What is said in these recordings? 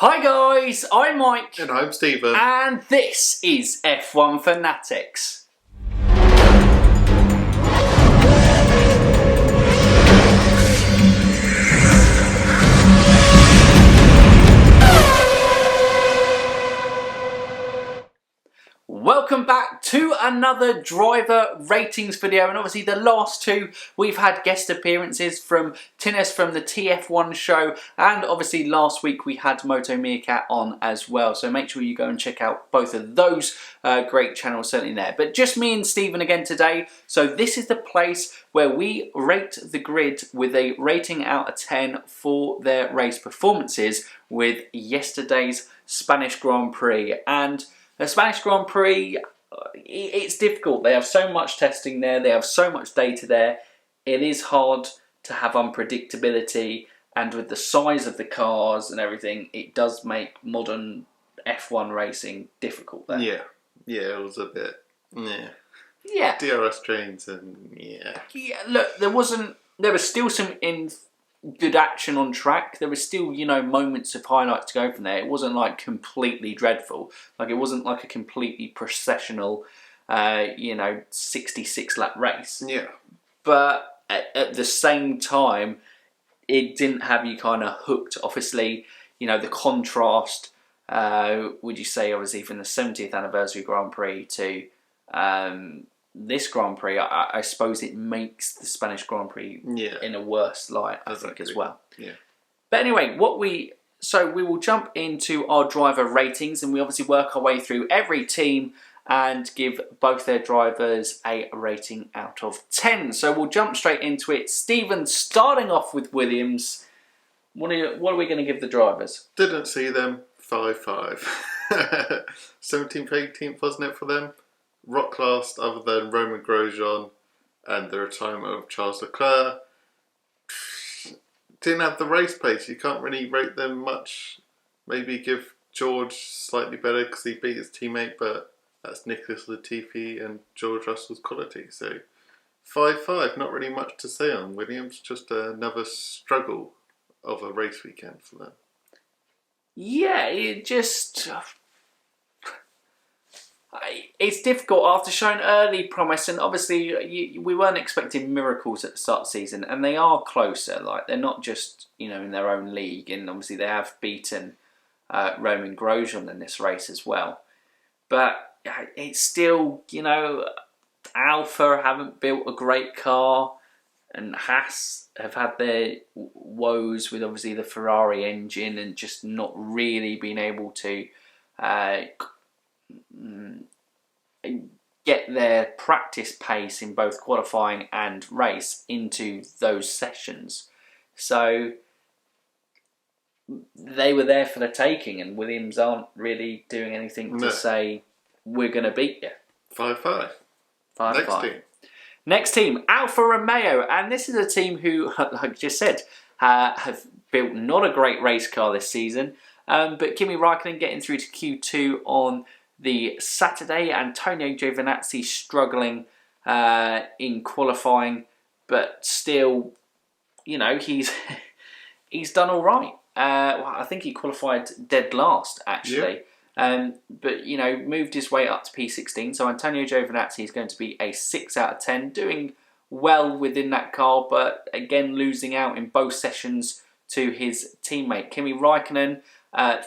Hi guys, I'm Mike. And I'm Stephen. And this is F1 Fanatics. Welcome back to another driver ratings video, and obviously the last two we've had guest appearances from Tines from the TF1 show, and obviously last week we had Moto Meerkat on as well, so make sure you go and check out both of those great channels certainly there. But just me and Stephen again today, so this is the place where we rate the grid with a rating out of 10 for their race performances with yesterday's Spanish Grand Prix. And the Spanish Grand Prix, it's difficult. They have so much testing there. They have so much data there. It is hard to have unpredictability. And with the size of the cars and everything, it does make modern F1 racing difficult there. Yeah, it was a bit, yeah. DRS trains and yeah. Look, there was still some good action on track. There was still, moments of highlights to go from there. It wasn't like completely dreadful. Like it wasn't like a completely processional, 66 lap race. Yeah. But at the same time, it didn't have you kind of hooked. Obviously, the contrast, would you say, obviously from the 70th anniversary Grand Prix to this Grand Prix, I suppose it makes the Spanish Grand Prix in a worse light, I think, as well. Yeah. But anyway, we will jump into our driver ratings, and we obviously work our way through every team and give both their drivers a rating out of 10. So we'll jump straight into it. Stephen, starting off with Williams, what are we going to give the drivers? Didn't see them. 5-5. 17th, 18th, wasn't it, for them? Rock last, other than Roman Grosjean and the retirement of Charles Leclerc. Didn't have the race pace. You can't really rate them much. Maybe give George slightly better because he beat his teammate, but that's Nicholas Latifi and George Russell's quality. So 5-5, not really much to say on Williams. Just another struggle of a race weekend for them. Yeah, it's difficult after showing early promise, and obviously we weren't expecting miracles at the start of the season, and they are closer. Like, they're not just in their own league, and obviously they have beaten Roman Grosjean in this race as well. But it's still, Alfa haven't built a great car, and Haas have had their woes with obviously the Ferrari engine and just not really being able to get their practice pace in both qualifying and race into those sessions. So they were there for the taking, and Williams aren't really doing anything to say, we're going to beat you. 5-5. 5-5. Next team, Alfa Romeo, and this is a team who, like I just said, have built not a great race car this season, but Kimi Raikkonen getting through to Q2 on the Saturday. Antonio Giovinazzi struggling in qualifying, but still, he's done all right. I think he qualified dead last, actually. Yeah. But, moved his way up to P16. So Antonio Giovinazzi is going to be a 6 out of 10, doing well within that car, but again losing out in both sessions to his teammate Kimi Raikkonen,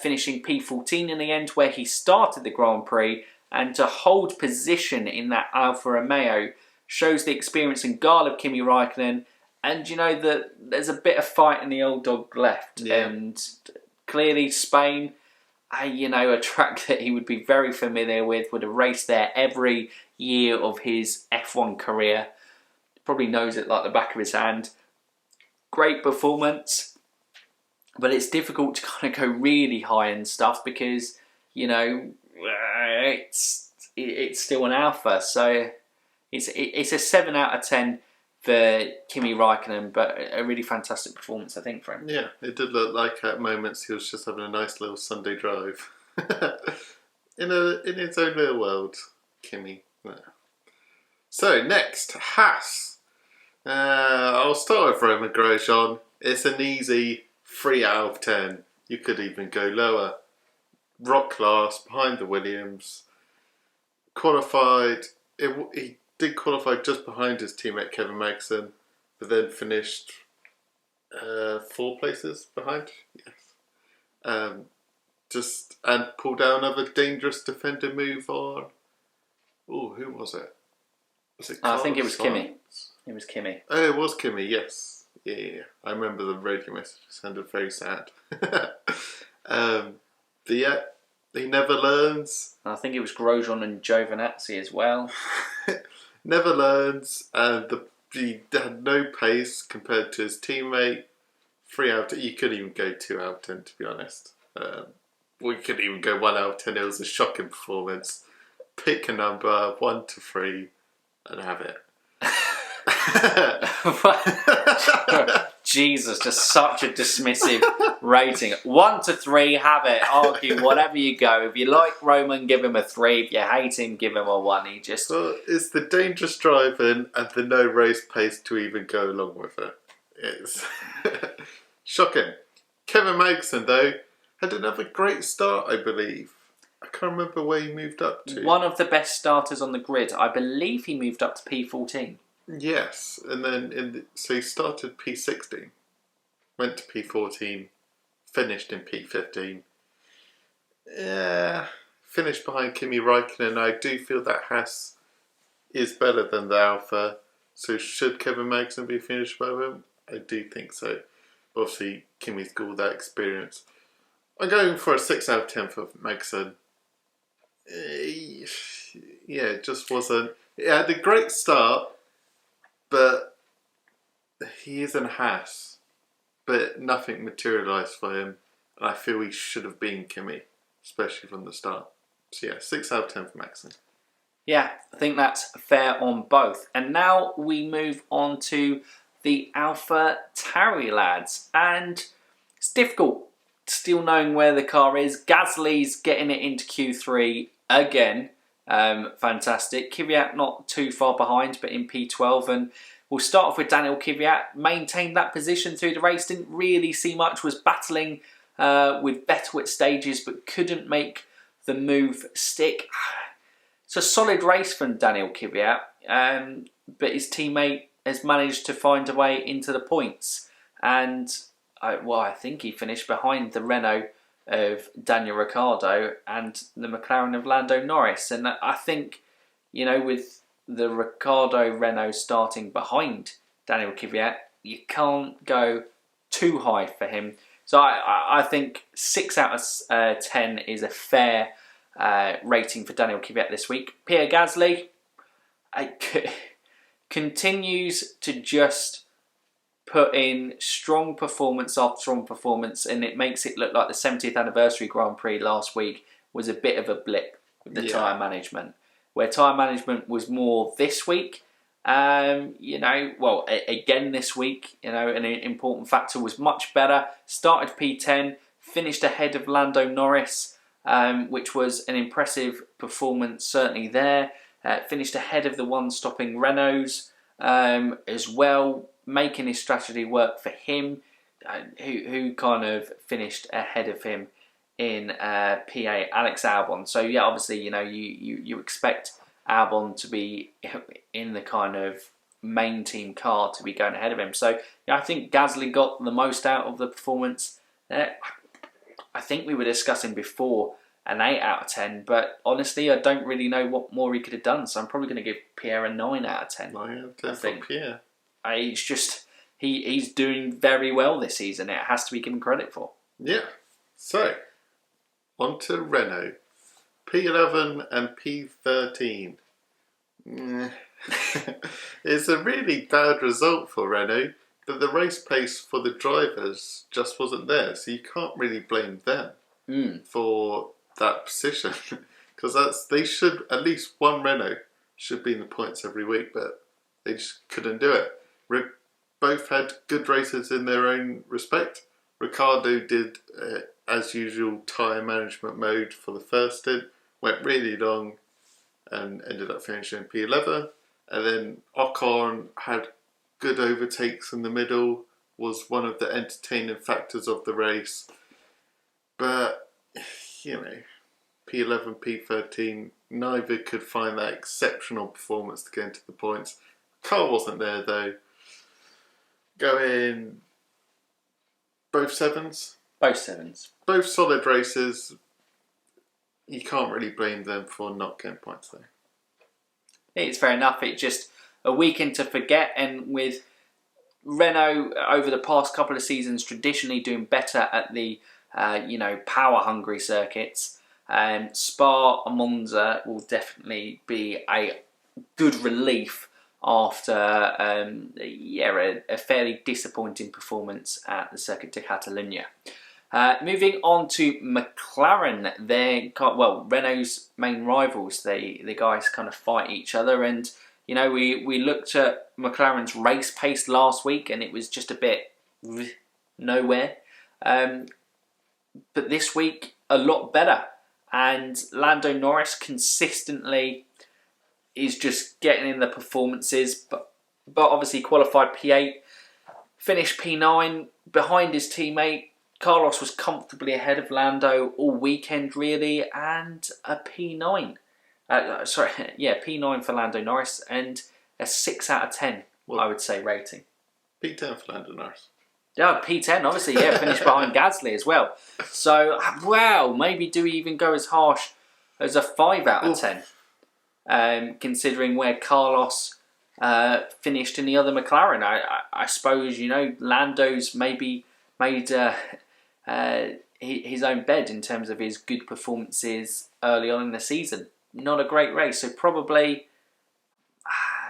finishing P14 in the end, where he started the Grand Prix, and to hold position in that Alfa Romeo shows the experience and guile of Kimi Raikkonen, and that there's a bit of fight in the old dog left. And clearly Spain, a track that he would be very familiar with, would have raced there every year of his F1 career, probably knows it like the back of his hand. Great performance, but it's difficult to kind of go really high and stuff because, it's still an Alpha. So it's a 7 out of 10 for Kimi Raikkonen, but a really fantastic performance, I think, for him. Yeah, it did look like at moments he was just having a nice little Sunday drive. in its own little world, Kimi. Yeah. So, next, Haas. I'll start with Roman Grosjean. It's an easy 3 out of 10. You could even go lower. Rock class behind the Williams. Qualified. He did qualify just behind his teammate Kevin Magnussen, but then finished 4 places behind. Yes. And pulled down another dangerous defender move on. Oh, who was it? Was it? I think it was Kimi. It was Kimi. Oh, it was Kimi. Yes. Yeah. I remember the radio message. It sounded very sad. But yeah, he never learns. I think it was Grosjean and Giovinazzi as well. Never learns, and he had no pace compared to his teammate. 3 out of 10. You could even go 2 out of 10, to be honest. We could even go 1 out of 10. It was a shocking performance. Pick a number 1 to 3 and have it. Jesus, just such a dismissive rating. 1 to 3, have it. Argue whatever you go. If you like Roman, give him a 3. If you hate him, give him a 1. He just... Well, it's the dangerous driving and the no race pace to even go along with it. It's shocking. Kevin Magnussen, though, had another great start, I believe. I can't remember where he moved up to. One of the best starters on the grid. I believe he moved up to P14. Yes, and then so he started P16, went to P14, finished in P15. Yeah, finished behind Kimi Räikkönen. I do feel that Haas is better than the Alfa. So should Kevin Magnussen be finished by him? I do think so. Obviously, Kimi's got all that experience. I'm going for a 6 out of 10 for Magnussen. Yeah, it just wasn't... It had a great start, but he is in Haas. But nothing materialised for him. And I feel he should have been Kimi, especially from the start. So yeah, 6 out of 10 for Magnussen. Yeah, I think that's fair on both. And now we move on to the Alfa Tauri lads. And it's difficult still knowing where the car is. Gasly's getting it into Q3 again. Fantastic. Kvyat not too far behind, but in P12. And we'll start off with Daniel Kvyat. Maintained that position through the race. Didn't really see much. Was battling with Vettel at stages, but couldn't make the move stick. It's a solid race from Daniel Kvyat, but his teammate has managed to find a way into the points. And I think he finished behind the Renault of Daniel Ricciardo and the McLaren of Lando Norris. And I think, with the Ricciardo Renault starting behind Daniel Kvyat, you can't go too high for him. So I think 6 out of 10 is a fair rating for Daniel Kvyat this week. Pierre Gasly continues to just put in strong performance after strong performance, and it makes it look like the 70th anniversary Grand Prix last week was a bit of a blip with the tyre management, where tyre management was more this week. Again this week, an important factor was much better. Started P10, finished ahead of Lando Norris, which was an impressive performance certainly there. Finished ahead of the one-stopping Renaults as well, making his strategy work for him, who kind of finished ahead of him in P8, Alex Albon. So yeah, obviously, you expect Albon to be in the kind of main team car to be going ahead of him. So I think Gasly got the most out of the performance. I think we were discussing before an 8 out of 10, but honestly, I don't really know what more he could have done. So I'm probably going to give Pierre a 9 out of 10. 9 out of 10 for Pierre. It's just, he's doing very well this season. It has to be given credit for. Yeah. So, on to Renault. P11 and P13. It's a really bad result for Renault, but the race pace for the drivers just wasn't there, so you can't really blame them for that position, because they should, at least one Renault should be in the points every week, but they just couldn't do it. Both had good races in their own respect. Ricciardo did, as usual, tyre management mode for the first stint, went really long and ended up finishing P11. And then Ocon had good overtakes in the middle, was one of the entertaining factors of the race. But, P11, P13, neither could find that exceptional performance to get into the points. Carl wasn't there though. Going both sevens? Both sevens. Both solid races. You can't really blame them for not getting points though. It's fair enough. It's just a weekend to forget, and with Renault over the past couple of seasons traditionally doing better at the power-hungry circuits, Spa and Monza will definitely be a good relief after a fairly disappointing performance at the Circuit de Catalunya. Moving on to McLaren, Renault's main rivals. The guys kind of fight each other, and we looked at McLaren's race pace last week, and it was just a bit nowhere. But this week, a lot better. And Lando Norris consistently is just getting in the performances, but obviously qualified P8, finished P9 behind his teammate. Carlos was comfortably ahead of Lando all weekend, really, and a P9. P9 for Lando Norris, and a 6 out of 10, I would say, rating. P10 for Lando Norris. Yeah, P10, obviously, finished behind Gasly as well. So, wow, maybe do we even go as harsh as a 5 out of 10, considering where Carlos finished in the other McLaren. I suppose, Lando's maybe made his own bed in terms of his good performances early on in the season. Not a great race, so probably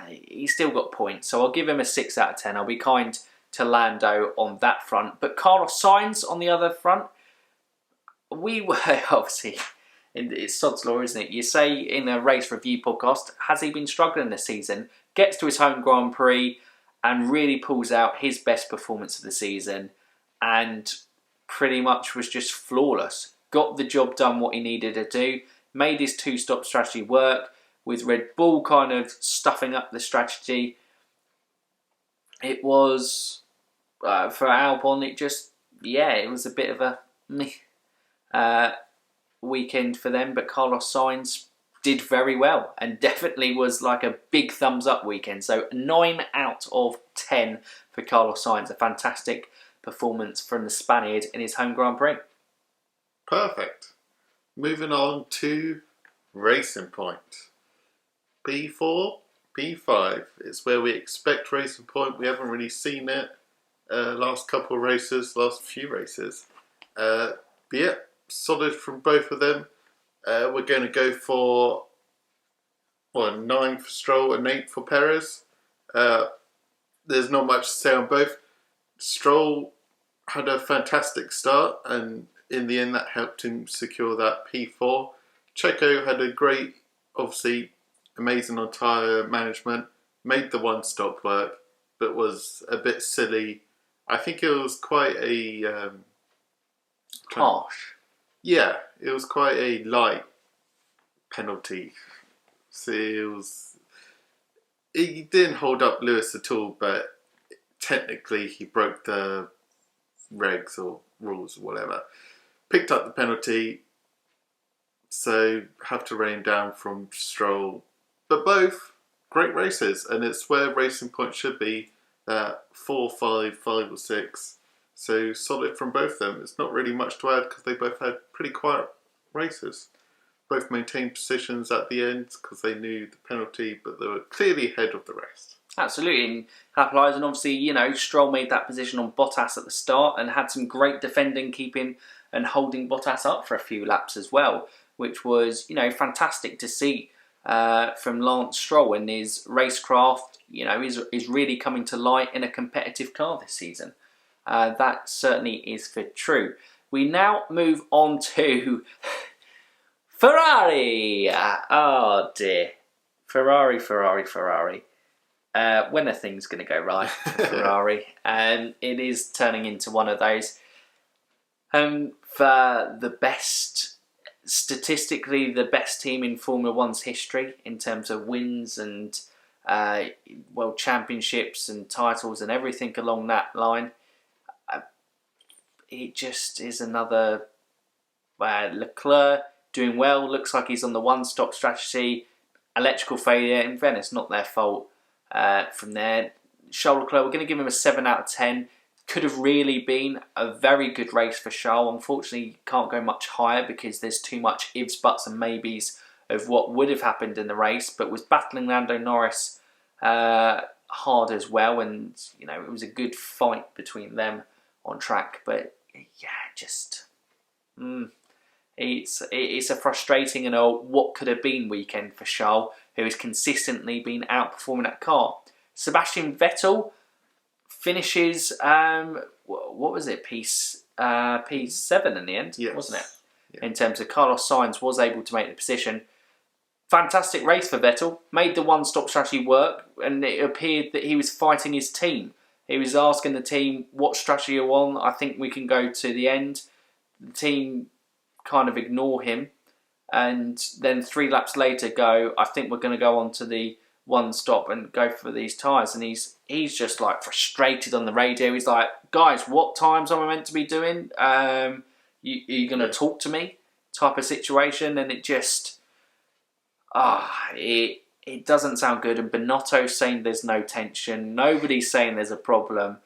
he's still got points. So I'll give him a 6 out of 10. I'll be kind to Lando on that front. But Carlos Sainz on the other front, we were obviously, it's sod's law, isn't it? You say in a race review podcast, has he been struggling this season? Gets to his home Grand Prix and really pulls out his best performance of the season and pretty much was just flawless. Got the job done what he needed to do, made his two-stop strategy work, with Red Bull kind of stuffing up the strategy. It was, for Albon, it was a bit of a weekend for them, but Carlos Sainz did very well and definitely was like a big thumbs up weekend. So 9 out of 10 for Carlos Sainz, a fantastic performance from the Spaniard in his home Grand Prix. Perfect. Moving on to Racing Point. P4, P5 is where we expect Racing Point. We haven't really seen it last few races. Solid from both of them. We're going to go for 9 for Stroll and 8 for Perez. There's not much to say on both. Stroll had a fantastic start, and in the end that helped him secure that P4. Checo had a great, obviously, amazing on tyre management, made the one-stop work, but was a bit silly. I think it was quite a... harsh. Yeah, it was quite a light penalty. So he didn't hold up Lewis at all, but technically he broke the regs or rules or whatever. Picked up the penalty, so have to rain down from Stroll. But both great races, and it's where Racing Point should be, 4, 5, 5 or 6. So solid from both of them. It's not really much to add because they both had pretty quiet races. Both maintained positions at the end because they knew the penalty, but they were clearly ahead of the rest. Absolutely, and capitalised. And obviously, Stroll made that position on Bottas at the start and had some great defending, keeping and holding Bottas up for a few laps as well, which was, fantastic to see from Lance Stroll, and his racecraft, is really coming to light in a competitive car this season. That certainly is for true. We now move on to Ferrari. Oh dear. Ferrari. When are things going to go right for Ferrari? And it is turning into one of those. For the best, statistically, the best team in Formula One's history in terms of wins and world championships and titles and everything along that line. It just is another Leclerc doing well, looks like he's on the one-stop strategy. Electrical failure in Venice, not their fault. From there, Charles Leclerc, we're going to give him a 7 out of 10. Could have really been a very good race for Charles. Unfortunately, you can't go much higher because there's too much ifs, buts and maybes of what would have happened in the race, but was battling Lando Norris hard as well, and it was a good fight between them on track. But yeah, just it's a frustrating and a what could have been weekend for Charles, who has consistently been outperforming that car. Sebastian Vettel finishes what was it, P7 in the end, yes. Wasn't it? Yeah. In terms of Carlos Sainz was able to make the position. Fantastic race for Vettel, made the one-stop strategy work, and it appeared that he was fighting his team. He was asking the team, what strategy are you on? I think we can go to the end. The team kind of ignore him, and then 3 laps later go, I think we're going to go on to the one stop and go for these tyres. And he's just like frustrated on the radio. He's like, guys, what times am I meant to be doing? You going to talk to me? Type of situation. And it just... it doesn't sound good, and Binotto's saying there's no tension, nobody's saying there's a problem,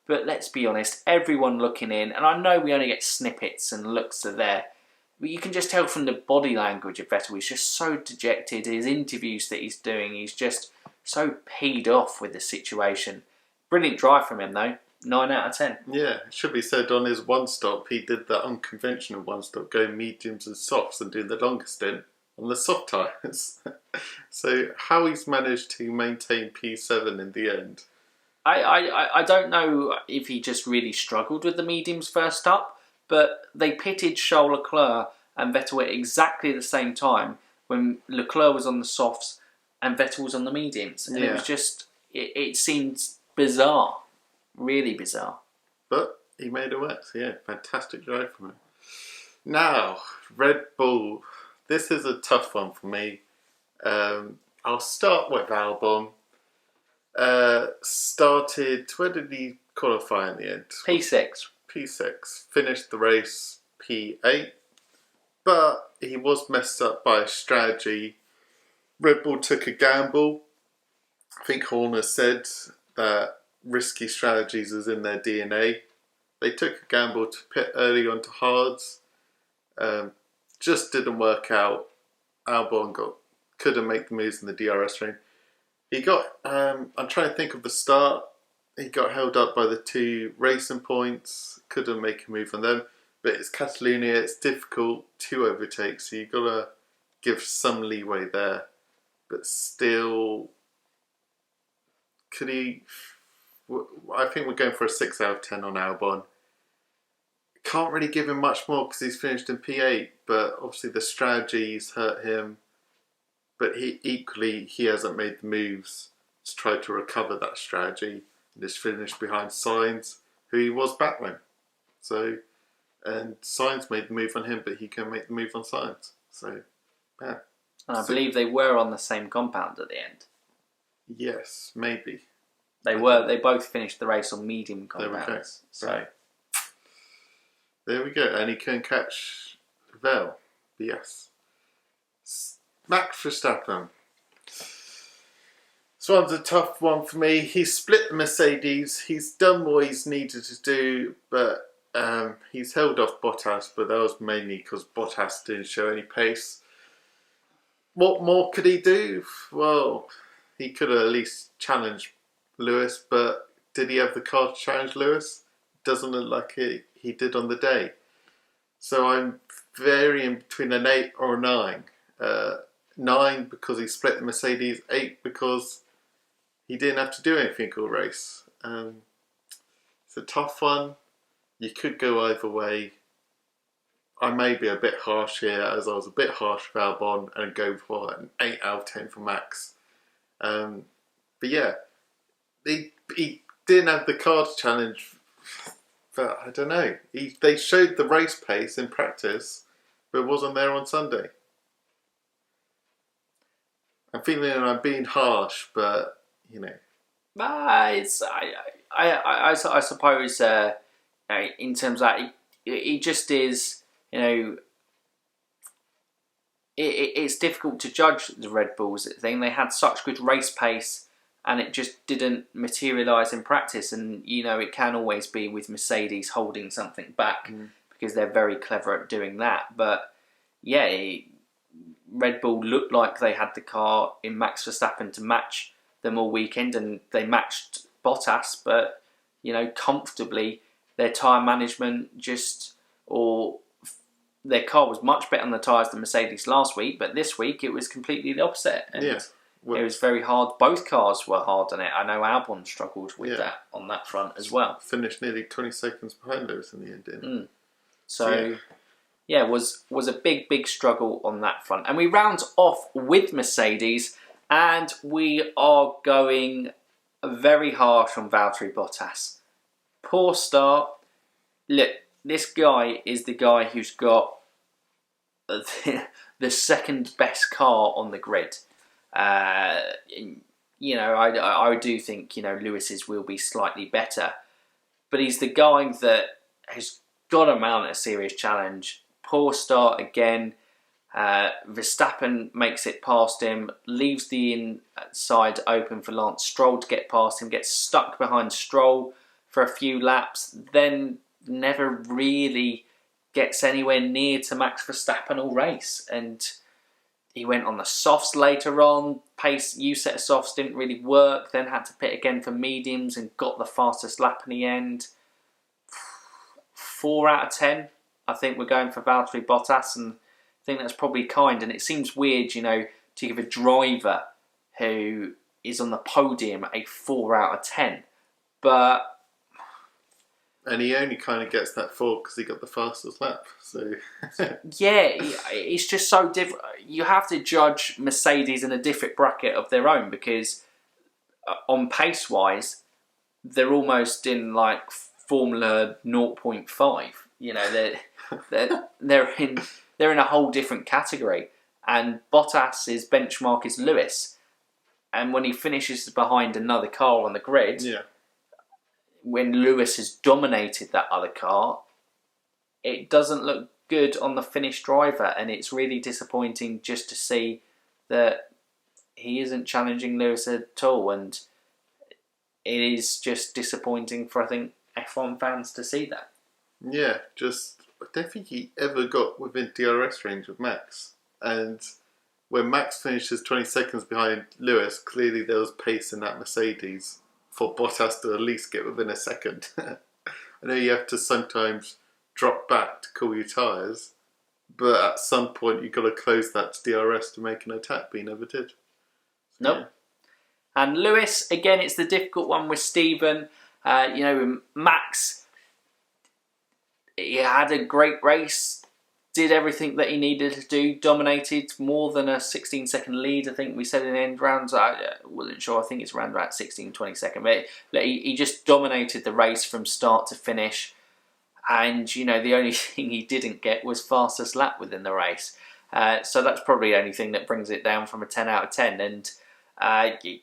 but let's be honest, everyone looking in, and I know we only get snippets and looks are there, but you can just tell from the body language of Vettel, he's just so dejected, his interviews that he's doing, he's just so peed off with the situation. Brilliant drive from him though, 9 out of 10. Yeah, it should be said on his one stop, he did the unconventional one stop, going mediums and softs and doing the longest stint on the soft tyres. So how he's managed to maintain P7 in the end. I don't know if he just really struggled with the mediums first up, but they pitted Charles Leclerc and Vettel at exactly the same time when Leclerc was on the softs and Vettel was on the mediums. And It was just, it seemed bizarre, really bizarre. But he made it work, so yeah, fantastic drive from him. Now, Red Bull. This is a tough one for me. I'll start with Albon. Started, where did he qualify in the end? P6. P6. Finished the race P8. But he was messed up by a strategy. Red Bull took a gamble. I think Horner said that risky strategies is in their DNA. They took a gamble to pit early onto hards. Just didn't work out. Albon couldn't make the moves in the DRS train. He got, I'm trying to think of the start. He got held up by the 2 racing points. Couldn't make a move on them. But it's Catalonia, it's difficult to overtake, so you've got to give some leeway there. But still, could he... I think we're going for a 6 out of 10 on Albon. Can't really give him much more because he's finished in P8, but obviously the strategies hurt him. But he hasn't made the moves to try to recover that strategy and just finished behind Sainz, who he was battling. So, and Sainz made the move on him, but he can make the move on Sainz. So, yeah. And I believe they were on the same compound at the end. Yes, maybe. They were. They both finished the race on medium compounds. There we go. So. Right. There we go, and he can catch Vel. Yes. Max Verstappen. This one's a tough one for me. He's split the Mercedes. He's done what he's needed to do, but he's held off Bottas, but that was mainly because Bottas didn't show any pace. What more could he do? Well, he could have at least challenged Lewis, but did he have the car to challenge Lewis? Doesn't look like he did on the day. So I'm varying between an 8 or a 9. 9 because he split the Mercedes, 8 because he didn't have to do anything all race. It's a tough one. You could go either way. I may be a bit harsh here, as I was a bit harsh with Albon, and go for an 8 out of 10 for Max. But yeah, he didn't have the car to challenge. But I don't know. They showed the race pace in practice, but it wasn't there on Sunday. I'm feeling I'm being harsh, but you know. I suppose in terms of that, he just is. it's difficult to judge the Red Bulls thing. They had such good race pace, and it just didn't materialise in practice. And it can always be with Mercedes holding something back because they're very clever at doing that. But yeah, Red Bull looked like they had the car in Max Verstappen to match them all weekend, and they matched Bottas, but comfortably. Their tyre management or their car was much better on the tyres than Mercedes last week, but this week it was completely the opposite. And it was very hard. Both cars were hard on it. I know Albon struggled with that on that front as well. Finished nearly 20 seconds behind Lewis in the end, didn't it? Was a big struggle on that front. And we round off with Mercedes, and we are going very harsh on Valtteri Bottas. Poor start. Look, this guy is the guy who's got the second best car on the grid. I do think Lewis's will be slightly better, but he's the guy that has got to mount a serious challenge. Poor start again. Verstappen makes it past him, leaves the inside open for Lance Stroll to get past him, gets stuck behind Stroll for a few laps, then never really gets anywhere near to Max Verstappen all race. And he went on the softs later on. Pace U set of softs didn't really work, then had to pit again for mediums and got the fastest lap in the end. 4 out of 10. I think we're going for Valtteri Bottas, and I think that's probably kind. And it seems weird, to give a driver who is on the podium a 4 out of 10. And he only kind of gets that 4 because he got the fastest lap. So yeah, it's just so different. You have to judge Mercedes in a different bracket of their own, because on pace-wise, they're almost in like Formula 0.5. They're in a whole different category. And Bottas's benchmark is Lewis, and when he finishes behind another car on the grid, when Lewis has dominated that other car, it doesn't look good on the finished driver, and it's really disappointing just to see that he isn't challenging Lewis at all. And it is just disappointing for, I think, F1 fans to see that. Yeah, I don't think he ever got within DRS range of Max. And when Max finishes 20 seconds behind Lewis, clearly there was pace in that Mercedes for Bottas to at least get within a second. I know you have to sometimes drop back to cool your tyres, but at some point you've got to close that to DRS to make an attack, but he never did. Nope. Yeah. And Lewis, again, it's the difficult one with Stephen. Max, he had a great race, did everything that he needed to do, dominated more than a 16-second lead. I think we said in end rounds. I wasn't sure. I think it's around about 16, 20 second. But he just dominated the race from start to finish. And, the only thing he didn't get was fastest lap within the race. So that's probably the only thing that brings it down from a 10 out of 10. And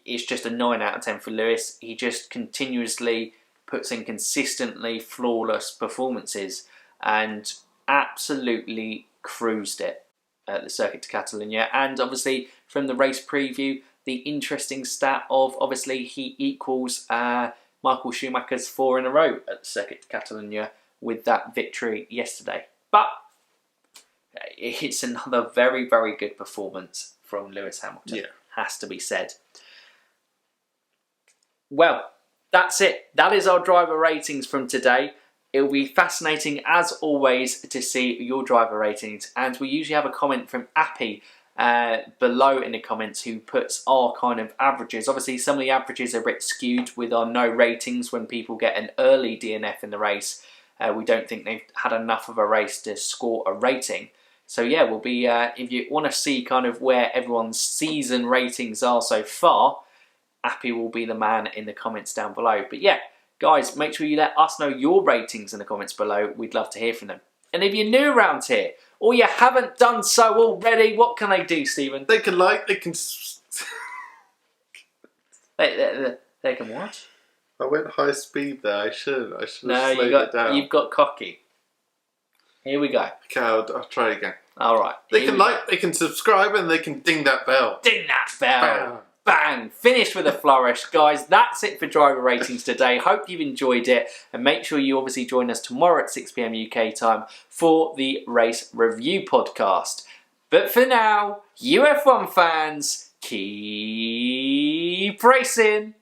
it's just a 9 out of 10 for Lewis. He just continuously puts in consistently flawless performances and absolutely cruised it at the Circuit de Catalunya. And obviously from the race preview, the interesting stat of obviously he equals Michael Schumacher's 4 in a row at the Circuit de Catalunya with that victory yesterday. But it's another very, very good performance from Lewis Hamilton, has to be said. Well, that's it. That is our driver ratings from today. It will be fascinating, as always, to see your driver ratings. And we usually have a comment from Appy below in the comments who puts our kind of averages. Obviously, some of the averages are a bit skewed with our no ratings when people get an early DNF in the race. We don't think they've had enough of a race to score a rating. So yeah, we'll be, if you want to see kind of where everyone's season ratings are so far, Appy will be the man in the comments down below. But yeah, guys, make sure you let us know your ratings in the comments below. We'd love to hear from them. And if you're new around here, or you haven't done so already, what can they do, Stephen? They can they can... They can what? I went high speed there. I should have slowed it down. You've got cocky. Here we go. Okay, I'll try again. All right. They can like, they can subscribe, and they can ding that bell. Ding that bell. Bang. Bang! Finished with a flourish. Guys, that's it for driver ratings today. Hope you've enjoyed it. And make sure you obviously join us tomorrow at 6 p.m. UK time for the Race Review podcast. But for now, you F1 fans, keep racing!